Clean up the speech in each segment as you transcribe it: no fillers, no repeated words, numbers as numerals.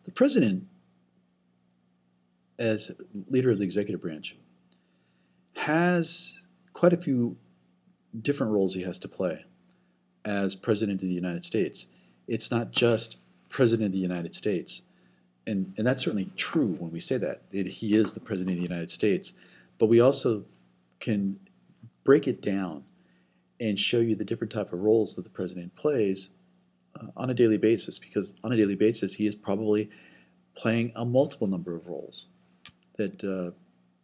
The president, as leader of the executive branch, has quite a few different roles he has to play as president of the United States. It's not just president of the United States. And that's certainly true when we say that. He is the president of the United States. But we also can break it down and show you the different type of roles that the president plays on a daily basis, because on a daily basis he is probably playing a multiple number of roles that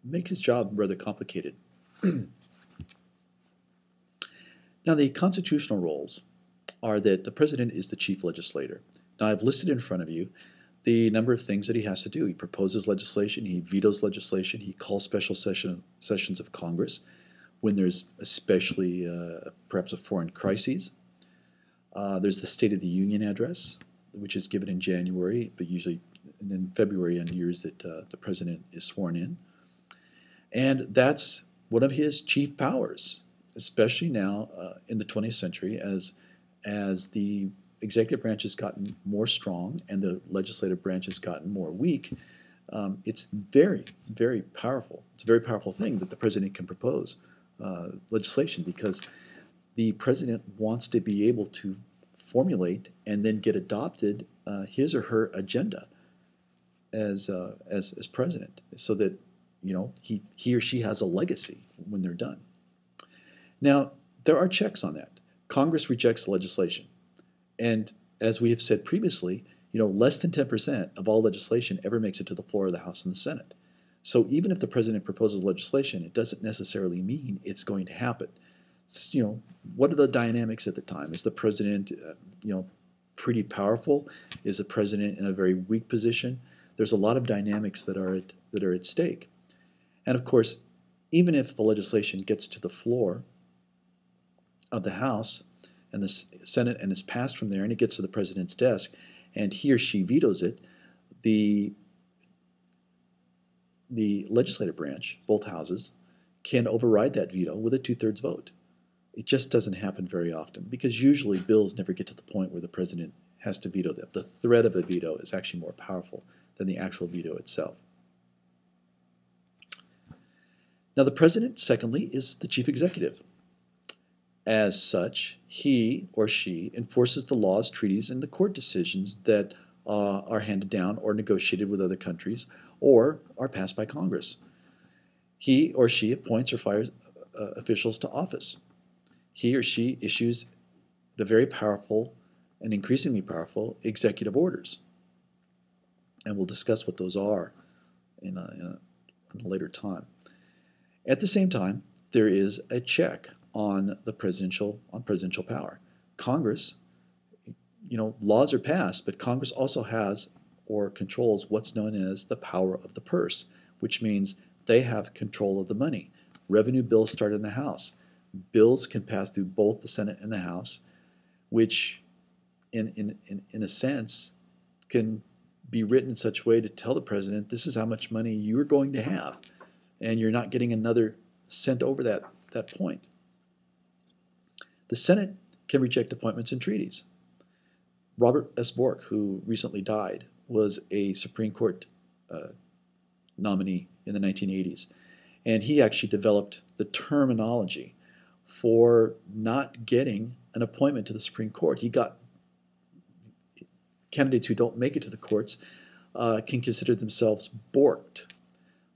make his job rather complicated. Now, the constitutional roles are that the president is the chief legislator. Now, I've listed in front of you the number of things that he has to do. He proposes legislation, he vetoes legislation, he calls special sessions of Congress when there's especially perhaps a foreign crisis. There's the State of the Union address, which is given in January, but usually in February on years that the president is sworn in. And that's one of his chief powers, especially now in the 20th century as the executive branch has gotten more strong and the legislative branch has gotten more weak. It's very, very powerful. It's a very powerful thing that the president can propose legislation, because the president wants to be able to formulate and then get adopted his or her agenda as president, so that he or she has a legacy when they're done. Now, there are checks on that. Congress rejects legislation. And as we have said previously, less than 10% of all legislation ever makes it to the floor of the House and the Senate. So even if the president proposes legislation, it doesn't necessarily mean it's going to happen. What are the dynamics at the time? Is the president, pretty powerful? Is the president in a very weak position? There's a lot of dynamics that are at stake. And of course, even if the legislation gets to the floor of the House and the Senate and is passed from there and it gets to the president's desk and he or she vetoes it, the legislative branch, both houses, can override that veto with a 2/3 vote. It just doesn't happen very often, because usually bills never get to the point where the president has to veto them. The threat of a veto is actually more powerful than the actual veto itself. Now, the president, secondly, is the chief executive. As such, he or she enforces the laws, treaties, and the court decisions that are handed down or negotiated with other countries or are passed by Congress. He or she appoints or fires officials to office. He or she issues the very powerful and increasingly powerful executive orders. And we'll discuss what those are in a later time. At the same time, there is a check on presidential power. Congress, laws are passed, but Congress also has or controls what's known as the power of the purse, which means they have control of the money. Revenue bills start in the House. Bills can pass through both the Senate and the House, which in a sense can be written in such a way to tell the president, this is how much money you're going to have, and you're not getting another cent over that point. The Senate can reject appointments and treaties. Robert S. Bork, who recently died, was a Supreme Court nominee in the 1980s, and he actually developed the terminology for not getting an appointment to the Supreme Court. Candidates who don't make it to the courts can consider themselves borked.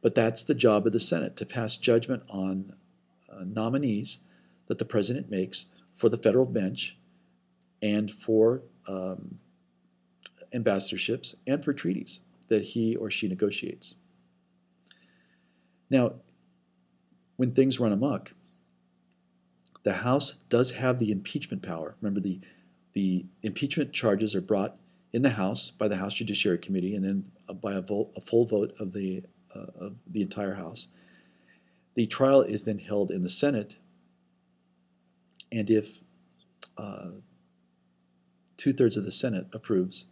But that's the job of the Senate, to pass judgment on nominees that the president makes for the federal bench and for ambassadorships and for treaties that he or she negotiates. Now, when things run amok, the House does have the impeachment power. Remember, the impeachment charges are brought in the House by the House Judiciary Committee and then by a full vote of the entire House. The trial is then held in the Senate, and if 2/3 of the Senate approves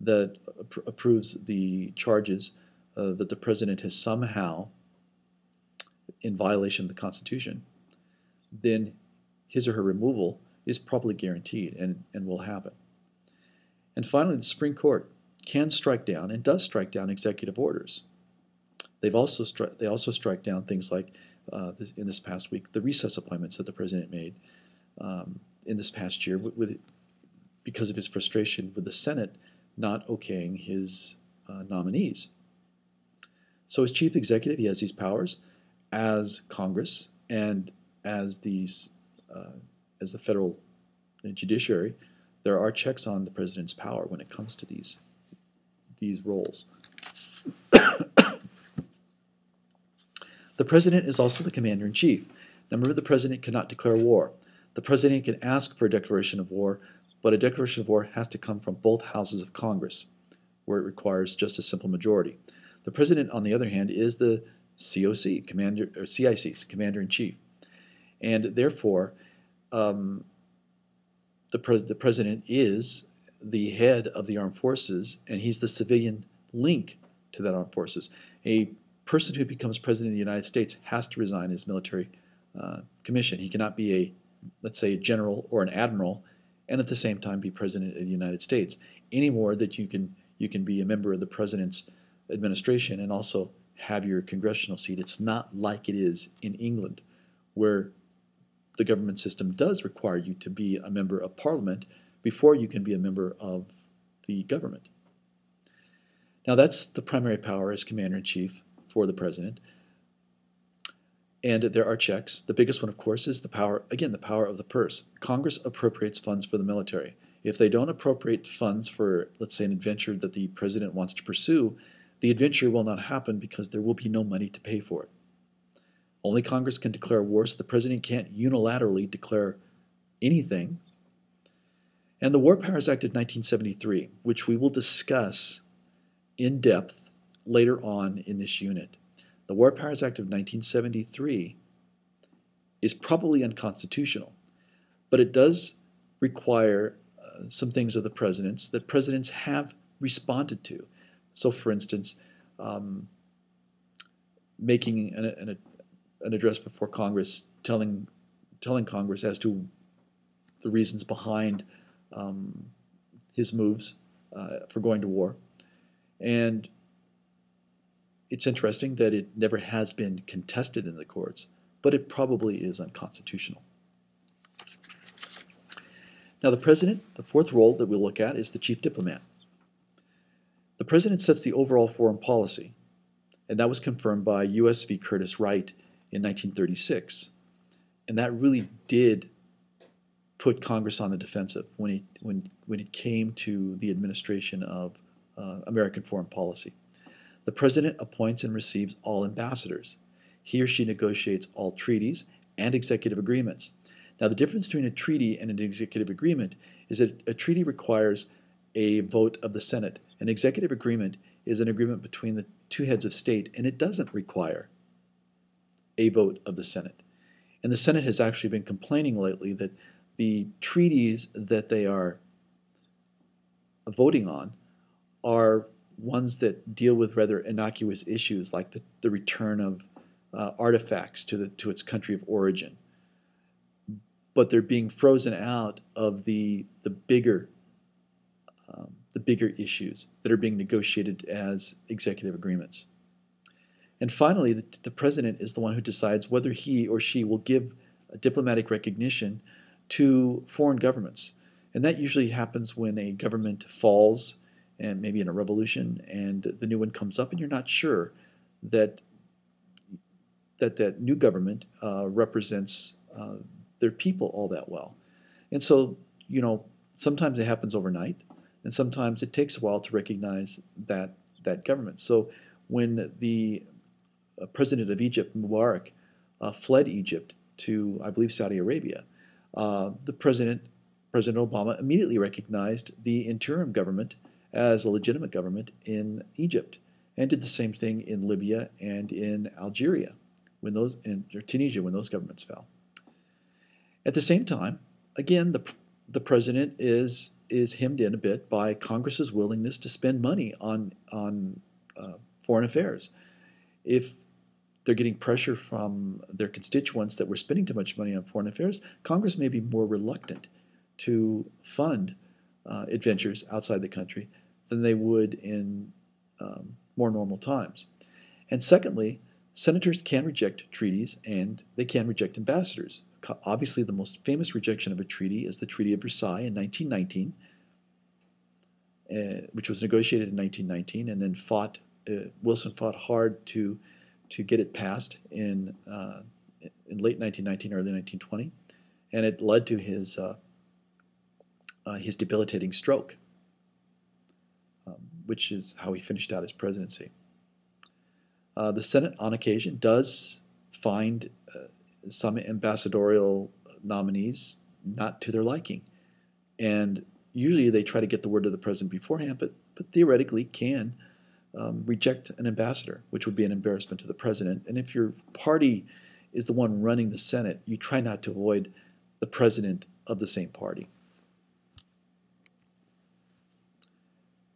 the charges that the president has somehow, in violation of the Constitution, then his or her removal is probably guaranteed and will happen. And finally, the Supreme Court can strike down and does strike down executive orders. They also strike down things like in this past week the recess appointments that the president made in this past year because of his frustration with the Senate not okaying his nominees. So as chief executive, he has these powers. As Congress and as the federal judiciary, there are checks on the president's power when it comes to these roles. The president is also the commander-in-chief. Now remember, the president cannot declare war. The president can ask for a declaration of war, but a declaration of war has to come from both houses of Congress, where it requires just a simple majority. The president, on the other hand, is the CIC, commander-in-chief. And therefore, the president is the head of the armed forces, and he's the civilian link to that armed forces. A person who becomes president of the United States has to resign his military commission. He cannot be let's say, a general or an admiral, and at the same time be president of the United States, any more that you can be a member of the president's administration and also have your congressional seat. It's not like it is in England, where the government system does require you to be a member of parliament before you can be a member of the government. Now that's the primary power as commander-in-chief for the president. And there are checks. The biggest one, of course, is the power of the purse. Congress appropriates funds for the military. If they don't appropriate funds for, let's say, an adventure that the president wants to pursue, the adventure will not happen because there will be no money to pay for it. Only Congress can declare war, so the president can't unilaterally declare anything. And the War Powers Act of 1973, which we will discuss in depth later on in this unit. The War Powers Act of 1973 is probably unconstitutional, but it does require some things of the presidents that presidents have responded to. So, for instance, making an address before Congress, telling Congress as to the reasons behind his moves for going to war. And it's interesting that it never has been contested in the courts, but it probably is unconstitutional. Now the president, the fourth role that we'll look at, is the chief diplomat. The president sets the overall foreign policy, and that was confirmed by U.S. v. Curtis Wright in 1936. And that really did put Congress on the defensive when it came to the administration of American foreign policy. The president appoints and receives all ambassadors. He or she negotiates all treaties and executive agreements. Now, the difference between a treaty and an executive agreement is that a treaty requires a vote of the Senate. An executive agreement is an agreement between the two heads of state, and it doesn't require a vote of the Senate. And the Senate has actually been complaining lately that the treaties that they are voting on are ones that deal with rather innocuous issues like the return of artifacts to its country of origin. But they're being frozen out of the bigger issues that are being negotiated as executive agreements. And finally, the president is the one who decides whether he or she will give a diplomatic recognition to foreign governments. And that usually happens when a government falls, and maybe in a revolution, and the new one comes up, and you're not sure that new government represents their people all that well. And so, sometimes it happens overnight, and sometimes it takes a while to recognize that government. So when the president of Egypt, Mubarak, fled Egypt to, I believe, Saudi Arabia, President Obama immediately recognized the interim government as a legitimate government in Egypt, and did the same thing in Libya and in Algeria, or Tunisia, when those governments fell. At the same time, again, the president is hemmed in a bit by Congress's willingness to spend money on foreign affairs. If they're getting pressure from their constituents that we're spending too much money on foreign affairs, Congress may be more reluctant to fund adventures outside the country than they would in more normal times. And secondly, senators can reject treaties and they can reject ambassadors. Obviously, the most famous rejection of a treaty is the Treaty of Versailles in 1919, which was negotiated in 1919, and then Wilson fought hard to get it passed in late 1919, early 1920, and it led to his debilitating stroke, which is how he finished out his presidency. The Senate, on occasion, does find some ambassadorial nominees not to their liking, and usually they try to get the word to the president beforehand, but theoretically can reject an ambassador, which would be an embarrassment to the president. And if your party is the one running the Senate, you try not to avoid the president of the same party.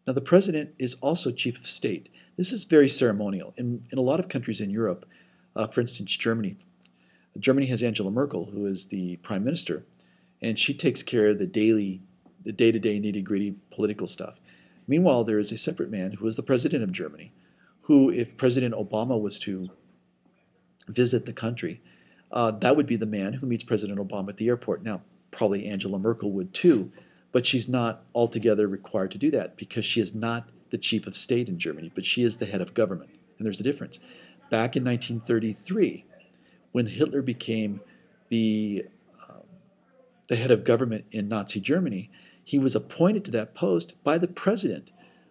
Now, the president is also chief of state. This is very ceremonial. In a lot of countries in Europe, for instance, Germany has Angela Merkel, who is the prime minister, and she takes care of the day-to-day nitty-gritty political stuff. Meanwhile, there is a separate man who is the president of Germany, who, if President Obama was to visit the country, that would be the man who meets President Obama at the airport. Now, probably Angela Merkel would too, but she's not altogether required to do that because she is not the chief of state in Germany, but she is the head of government. And there's a difference. Back in 1933, when Hitler became the head of government in Nazi Germany, he was appointed to that post by the president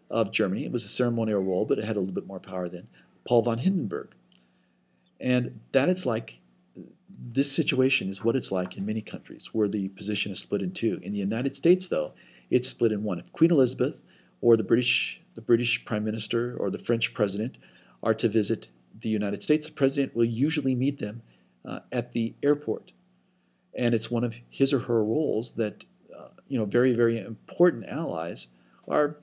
of Germany. It was a ceremonial role, but it had a little bit more power than Paul von Hindenburg. And this situation is what it's like in many countries where the position is split in two. In the United States, though, it's split in one. If Queen Elizabeth or the British Prime Minister or the French President are to visit the United States, the President will usually meet them at the airport. And it's one of his or her roles that very, very important allies are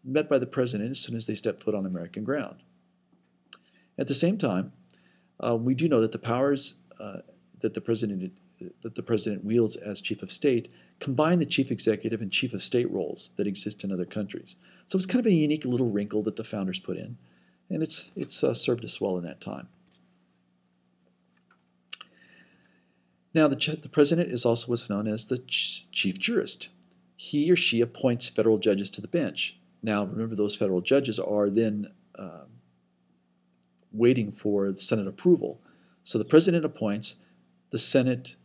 met by the President as soon as they step foot on American ground. At the same time, we do know that the powers that the president wields as chief of state combine the chief executive and chief of state roles that exist in other countries. So it's kind of a unique little wrinkle that the founders put in, and it's served us well in that time. Now, the president is also what's known as the chief jurist. He or she appoints federal judges to the bench. Now, remember, those federal judges are then waiting for the Senate approval. So the president appoints, the Senate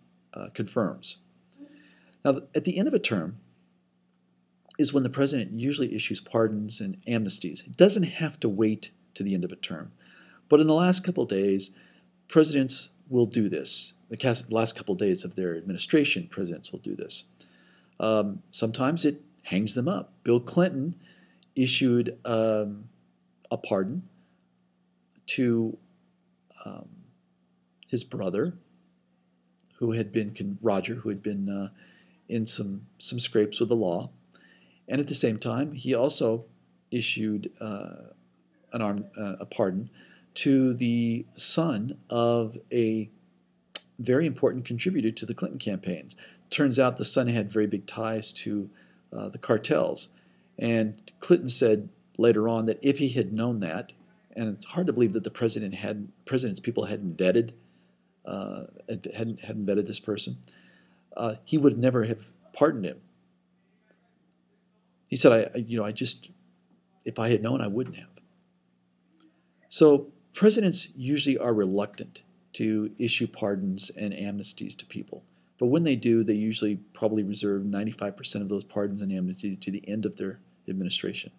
confirms. Now, at the end of a term is when the president usually issues pardons and amnesties. It doesn't have to wait to the end of a term. But in the last couple of days, presidents will do this. The last couple of days of their administration, presidents will do this. Sometimes it hangs them up. Bill Clinton issued a pardon to his brother, Roger, who had been in some scrapes with the law. And at the same time, he also issued a pardon to the son of a very important contributor to the Clinton campaigns. Turns out the son had very big ties to the cartels. And Clinton said later on that if he had known that, and it's hard to believe that the president's people hadn't vetted this person, he would never have pardoned him. He said, if I had known, I wouldn't have. So presidents usually are reluctant to issue pardons and amnesties to people. But when they do, they usually probably reserve 95% of those pardons and amnesties to the end of their administration.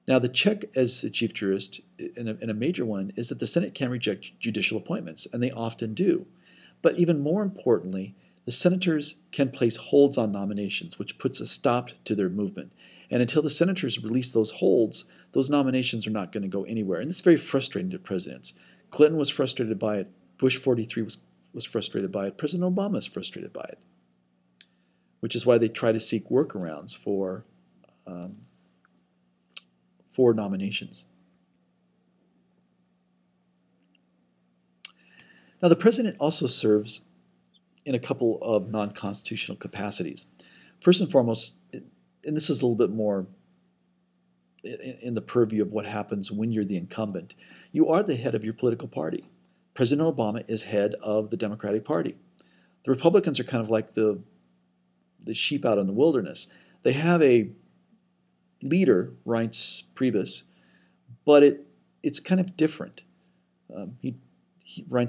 Now, the check as the chief jurist, and a major one, is that the Senate can reject judicial appointments, and they often do. But even more importantly, the senators can place holds on nominations, which puts a stop to their movement. And until the senators release those holds, those nominations are not going to go anywhere. And it's very frustrating to presidents. Clinton was frustrated by it. Bush 43 was frustrated by it. President Obama is frustrated by it, which is why they try to seek workarounds for nominations. Now, the president also serves in a couple of non-constitutional capacities. First and foremost, and this is a little bit more in the purview of what happens when you're the incumbent, you are the head of your political party. President Obama is head of the Democratic Party. The Republicans are kind of like the sheep out in the wilderness. They have a leader, Reince Priebus, but it's kind of different. Reince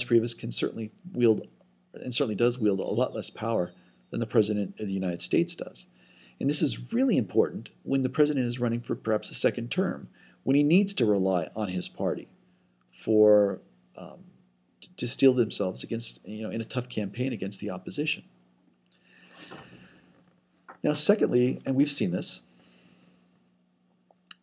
Priebus can certainly wield, and certainly does wield, a lot less power than the President of the United States does. And this is really important when the President is running for perhaps a second term, when he needs to rely on his party for to steel themselves against, in a tough campaign against the opposition. Now, secondly, and we've seen this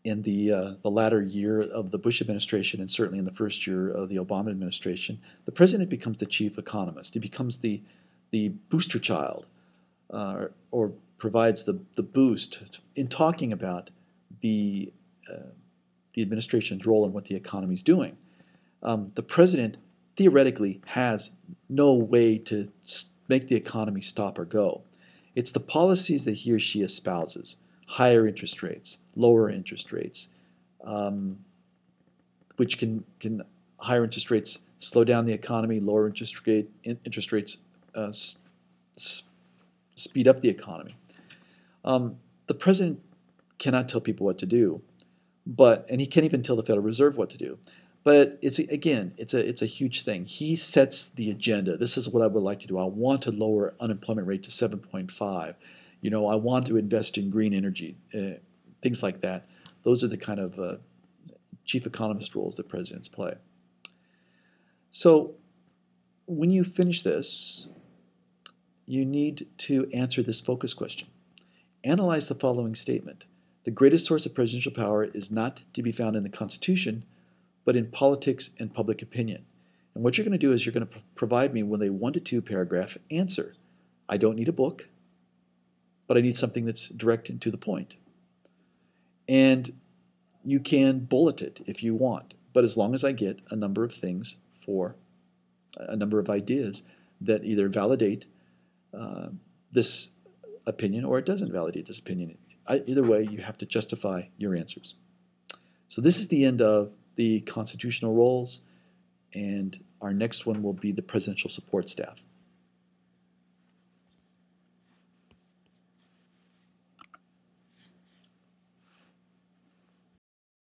in the latter year of the Bush administration and certainly in the first year of the Obama administration, the president becomes the chief economist. He becomes the booster child, or provides the boost in talking about the administration's role in what the economy is doing. The president theoretically has no way to make the economy stop or go. It's the policies that he or she espouses: higher interest rates, lower interest rates, which can higher interest rates slow down the economy, lower interest rates speed up the economy. The president cannot tell people what to do, and he can't even tell the Federal Reserve what to do. But it's a huge thing. He sets the agenda. This is what I would like to do. I want to lower unemployment rate to 7.5. I want to invest in green energy, things like that. Those are the kind of chief economist roles that presidents play. So when you finish this, you need to answer this focus question. Analyze the following statement. The greatest source of presidential power is not to be found in the Constitution, but in politics and public opinion. And what you're going to do is you're going to provide me with a 1 to 2 paragraph answer. I don't need a book, but I need something that's direct and to the point. And you can bullet it if you want, but as long as I get a number of things for a number of ideas that either validate this opinion or it doesn't validate this opinion. Either way, you have to justify your answers. So this is the end of the constitutional roles, and our next one will be the presidential support staff.